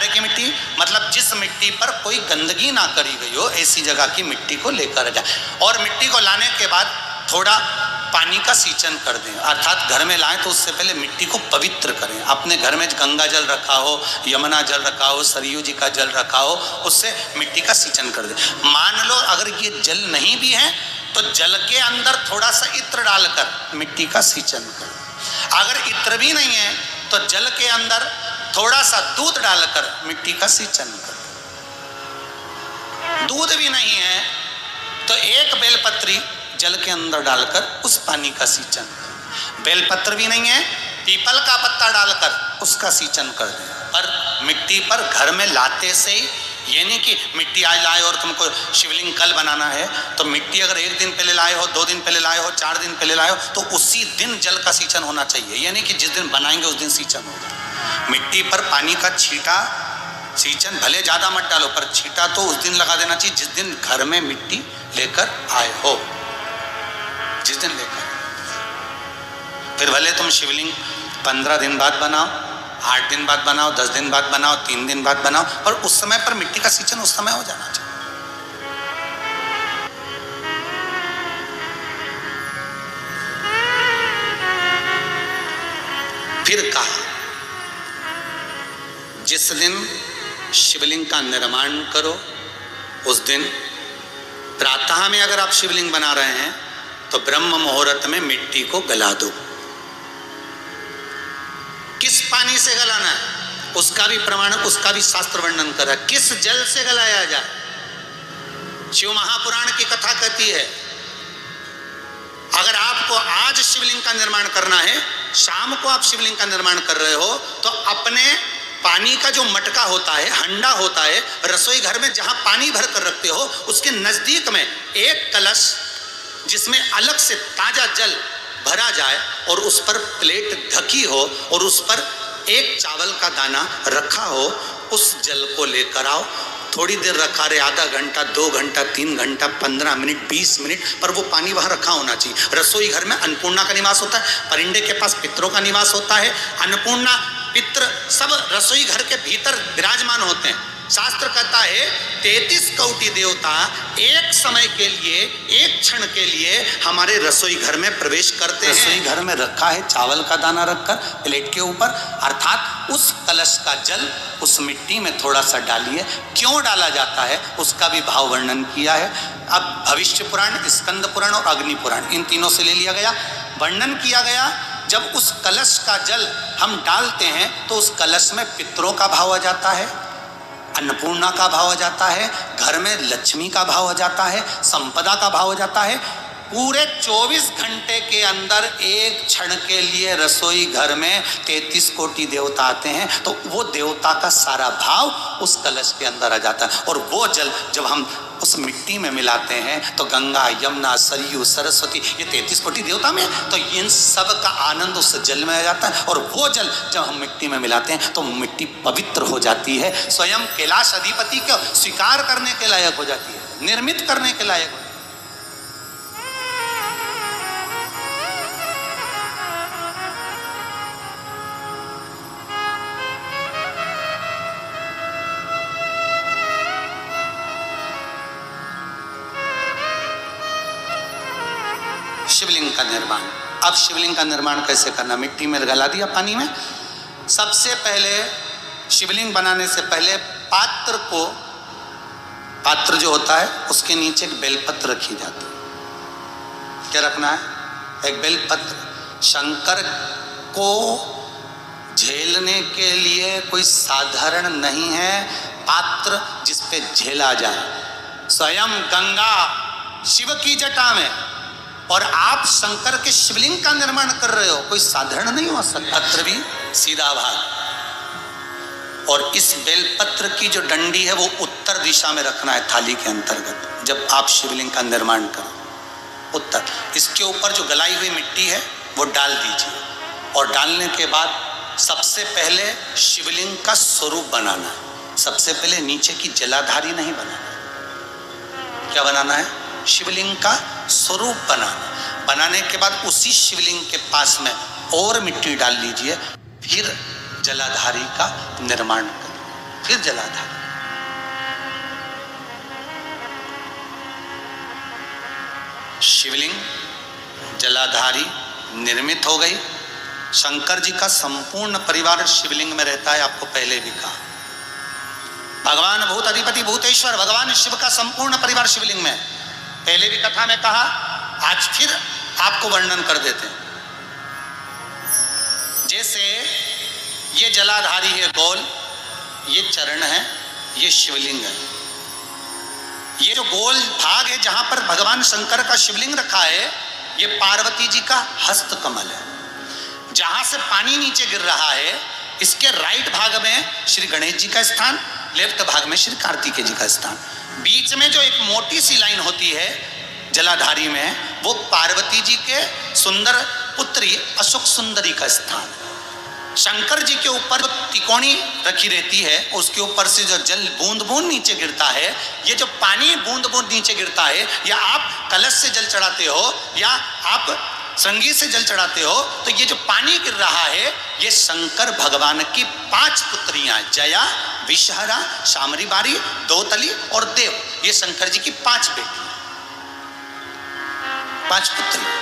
किनारे की मिट्टी मतलब जिस मिट्टी पर कोई गंदगी ना करी गई हो, ऐसी जगह की मिट्टी को लेकर जाए। और मिट्टी को लाने के बाद थोड़ा पानी का सींचन कर दें, अर्थात घर में लाएं तो उससे पहले मिट्टी को पवित्र करें। अपने घर में गंगा जल रखा हो, यमुना जल रखा हो, सरयू जी का जल रखा हो, उससे मिट्टी का सींचन कर दें। मान लो अगर ये जल नहीं भी है तो जल के अंदर थोड़ा सा इत्र डालकर मिट्टी का सींचन कर। अगर इत्र भी नहीं है तो जल के अंदर थोड़ा सा दूध डालकर मिट्टी का सींचन कर। दूध भी नहीं है तो एक बेलपत्री जल के अंदर डालकर उस पानी का सींचन कर। बेलपत्र भी नहीं है, पीपल का पत्ता डालकर उसका सींचन कर दें। पर मिट्टी पर घर में लाते से ही, ये नहीं कि मिट्टी आज लाए और तुमको शिवलिंग कल बनाना है, तो मिट्टी अगर 1 दिन पहले लाए हो, 2 दिन पहले लाए हो, 4 दिन पहले लाए हो, तो उसी दिन जल का सींचन होना चाहिए। ये नहीं कि जिस दिन बनाएंगे उस दिन सींचन होगा। मिट्टी पर पानी का छींटा, सींचन भले ज्यादा मत डालो, पर छींटा तो उस दिन लगा देना चाहिए जिस दिन घर में मिट्टी लेकर आए हो, जिस दिन लेकर। फिर भले तुम शिवलिंग 15 दिन बाद बनाओ, 8 दिन बाद बनाओ, 10 दिन बाद बनाओ, 3 दिन बाद बनाओ, पर उस समय पर मिट्टी का सींचन उस समय हो जाना चाहिए। फिर कहा जिस दिन शिवलिंग का निर्माण करो उस दिन प्रातः में अगर आप शिवलिंग बना रहे हैं तो ब्रह्म मुहूर्त में मिट्टी को गला दो। किस पानी से गलाना है उसका भी प्रमाण, उसका भी शास्त्र वर्णन करा। किस जल से गलाया जाए, शिव महापुराण की कथा कहती है अगर आपको आज शिवलिंग का निर्माण करना है, शाम को आप शिवलिंग का निर्माण कर रहे हो, तो अपने पानी का जो मटका होता है, हंडा होता है, रसोई घर में जहां पानी भर कर रखते हो, उसके नजदीक में एक कलश जिसमें अलग से ताजा जल भरा जाए और उस पर प्लेट ढकी हो और उस पर एक चावल का दाना रखा हो, उस जल को लेकर आओ। थोड़ी देर रखा रहे, आधा घंटा, 2 घंटा, 3 घंटा, 15 मिनट, 20 मिनट, पर वो पानी वहां रखा होना चाहिए। रसोई घर में अन्नपूर्णा का निवास होता है, परिंदे के पास पितरों का निवास होता है। अन्नपूर्णा, पित्र सब रसोई घर के भीतर विराजमान होते हैं। शास्त्र कहता है 33 कोटि देवता एक समय के लिए, एक क्षण के लिए हमारे रसोई घर में प्रवेश करते हैं। रसोई घर में रखा है चावल का दाना रखकर प्लेट के ऊपर, अर्थात उस कलश का जल उस मिट्टी में थोड़ा सा डालिए। क्यों डाला जाता है उसका भी भाव वर्णन किया है। अब भविष्य पुराण, स्कंद पुराण और अग्नि पुराण, इन तीनों से ले लिया गया। वर्णन किया गया जब उस कलश का जल हम डालते हैं तो उस कलश में पितरों का भाव आ जाता है, अन्नपूर्णा का भाव हो जाता है, घर में लक्ष्मी का भाव हो जाता है, संपदा का भाव हो जाता है। पूरे 24 घंटे के अंदर एक क्षण के लिए रसोई घर में 33 कोटि देवता आते हैं, तो वो देवता का सारा भाव उस कलश के अंदर आ जाता है। और वो जल जब हम उस मिट्टी में मिलाते हैं तो गंगा, यमुना, सरयू, सरस्वती, ये 33 कोटि देवता में, तो इन सब का आनंद उस जल में आ जाता है। और वो जल जब हम मिट्टी में मिलाते हैं तो मिट्टी पवित्र हो जाती है, स्वयं कैलाश अधिपति को स्वीकार करने के लायक हो जाती है, निर्मित करने के लायक हो। शिवलिंग का निर्माण। अब शिवलिंग का निर्माण कैसे करना? मिट्टी में गला दिया पानी में। सबसे पहले शिवलिंग बनाने से पहले पात्र जो होता है उसके नीचे एक बेलपत्र रखी जाती है। क्या रखना है? एक बेलपत्र। शंकर को झेलने के लिए कोई साधारण नहीं है पात्र जिस पे झेला जाए। स्वयं गंगा शिव की जटा में, और आप शंकर के शिवलिंग का निर्माण कर रहे हो, कोई साधारण नहीं हो सकता। पत्र भी सीधा भाग, और इस बेलपत्र की जो डंडी है वो उत्तर दिशा में रखना है थाली के अंतर्गत। जब आप शिवलिंग का निर्माण करो उत्तर, इसके ऊपर जो गलाई हुई मिट्टी है वो डाल दीजिए। और डालने के बाद सबसे पहले शिवलिंग का स्वरूप बनाना है। सबसे पहले नीचे की जलाधारी नहीं बनाना। क्या बनाना है? शिवलिंग का स्वरूप बनाना। बनाने के बाद उसी शिवलिंग के पास में और मिट्टी डाल लीजिए, फिर जलाधारी का निर्माण करिए। फिर जलाधारी। शिवलिंग जलाधारी निर्मित हो गई। शंकर जी का संपूर्ण परिवार शिवलिंग में रहता है, आपको पहले भी कहा। भगवान भूत अधिपति भूतेश्वर भगवान शिव का संपूर्ण परिवार शिवलिंग में, पहले भी कथा में कहा, आज फिर आपको वर्णन कर देते हैं। जैसे ये जलाधारी है गोल, ये चरण है, ये शिवलिंग है। ये जो गोल भाग है जहां पर भगवान शंकर का शिवलिंग रखा है, ये पार्वती जी का हस्त कमल है। जहां से पानी नीचे गिर रहा है, इसके राइट भाग में श्री गणेश जी का स्थान, लेफ्ट भाग में श्री कार्तिकेय जी का स्थान। बीच में जो एक मोटी सी लाइन होती है जलाधारी में, वो पार्वती जी के सुंदर पुत्री अशोक सुंदरी का स्थान। शंकर जी के ऊपर जो तिकोनी रखी रहती है, उसके ऊपर से जो जल बूंद बूंद नीचे गिरता है, ये जो पानी बूंद बूंद नीचे गिरता है, या आप कलश से जल चढ़ाते हो या आप संगीत से जल चढ़ाते हो, तो ये जो पानी गिर रहा है, ये शंकर भगवान की 5 पुत्रियां, जया, विषहरा, शामरीबारी, दोतली और देव, ये शंकर जी की 5 बेटियां, 5 पुत्री।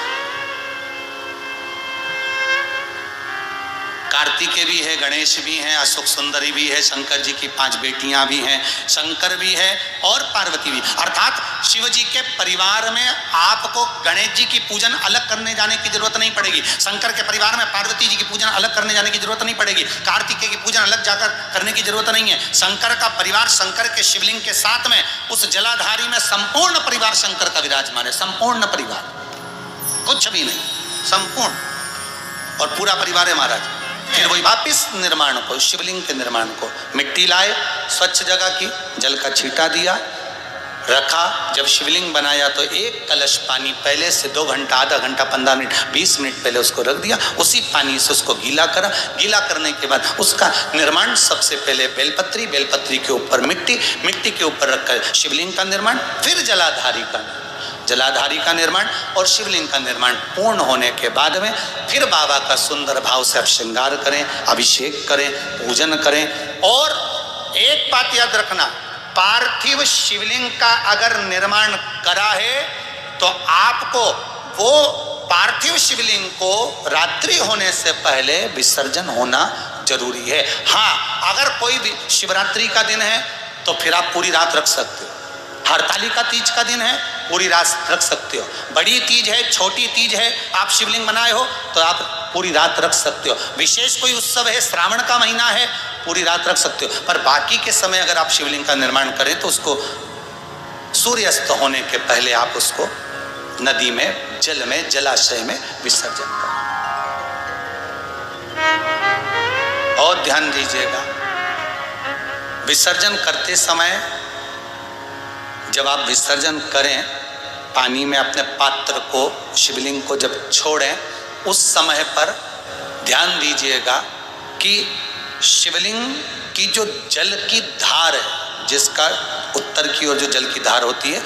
कार्तिकेय भी है, गणेश भी है, अशोक सुंदरी भी है, शंकर जी की 5 बेटियां भी हैं, शंकर भी है और पार्वती भी। अर्थात शिव जी के परिवार में आपको गणेश जी की पूजन अलग करने जाने की जरूरत नहीं पड़ेगी। शंकर के परिवार में पार्वती जी की पूजन अलग करने जाने की जरूरत नहीं पड़ेगी। कार्तिकेय की पूजन अलग जाकर करने की जरूरत नहीं है। शंकर का परिवार शंकर के शिवलिंग के साथ में उस जलाधारी में संपूर्ण परिवार शंकर का विराजमान है। संपूर्ण परिवार, कुछ भी नहीं, संपूर्ण और पूरा परिवार है महाराज। फिर वही वापिस निर्माण को, शिवलिंग के निर्माण को मिट्टी लाए, स्वच्छ जगह की, जल का छींटा दिया, रखा। जब शिवलिंग बनाया तो एक कलश पानी पहले से 2 घंटा, आधा घंटा, 15 मिनट, 20 मिनट पहले उसको रख दिया। उसी पानी से उसको गीला करा। गीला करने के बाद उसका निर्माण, सबसे पहले बेलपत्री, बेलपत्री के ऊपर मिट्टी, मिट्टी के ऊपर रखकर शिवलिंग का निर्माण, फिर जलाधारी का निर्माण और शिवलिंग का निर्माण पूर्ण होने के बाद में फिर बाबा का सुंदर भाव से आप श्रृंगार करें, अभिषेक करें, पूजन करें। और एक बात याद रखना, पार्थिव शिवलिंग का अगर निर्माण करा है तो आपको वो पार्थिव शिवलिंग को रात्रि होने से पहले विसर्जन होना जरूरी है। हाँ, अगर कोई भी शिवरात्रि का दिन है तो फिर आप पूरी रात रख सकते हो। हरतालिका तीज का दिन है, पूरी रात रख सकते हो। बड़ी तीज है, छोटी तीज है, आप शिवलिंग बनाए हो तो आप पूरी रात रख सकते हो। विशेष कोई उत्सव है, श्रावण का महीना है, पूरी रात रख सकते हो। पर बाकी के समय अगर आप शिवलिंग का निर्माण करें तो उसको सूर्यास्त होने के पहले आप उसको नदी में, जल में, जलाशय में विसर्जन करें। और ध्यान दीजिएगा, विसर्जन करते समय जब आप विसर्जन करें, पानी में अपने पात्र को, शिवलिंग को जब छोड़ें, उस समय पर ध्यान दीजिएगा कि शिवलिंग की जो जल की धार है, जिसका उत्तर की ओर जो जल की धार होती है,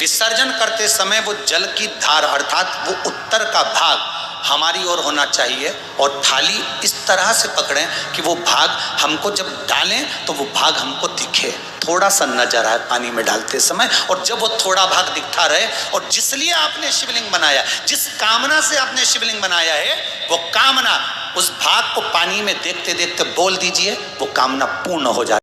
विसर्जन करते समय वो जल की धार अर्थात वो उत्तर का भाग हमारी ओर होना चाहिए। और थाली इस तरह से पकड़ें कि वो भाग हमको जब डालें तो वो भाग हमको दिखे, थोड़ा सा नजर आए पानी में डालते समय। और जब वो थोड़ा भाग दिखता रहे, और जिसलिए आपने शिवलिंग बनाया, जिस कामना से आपने शिवलिंग बनाया है, वो कामना, उस भाग को पानी में देखते देखते बोल दीजिए, वो कामना पूर्ण हो जाए।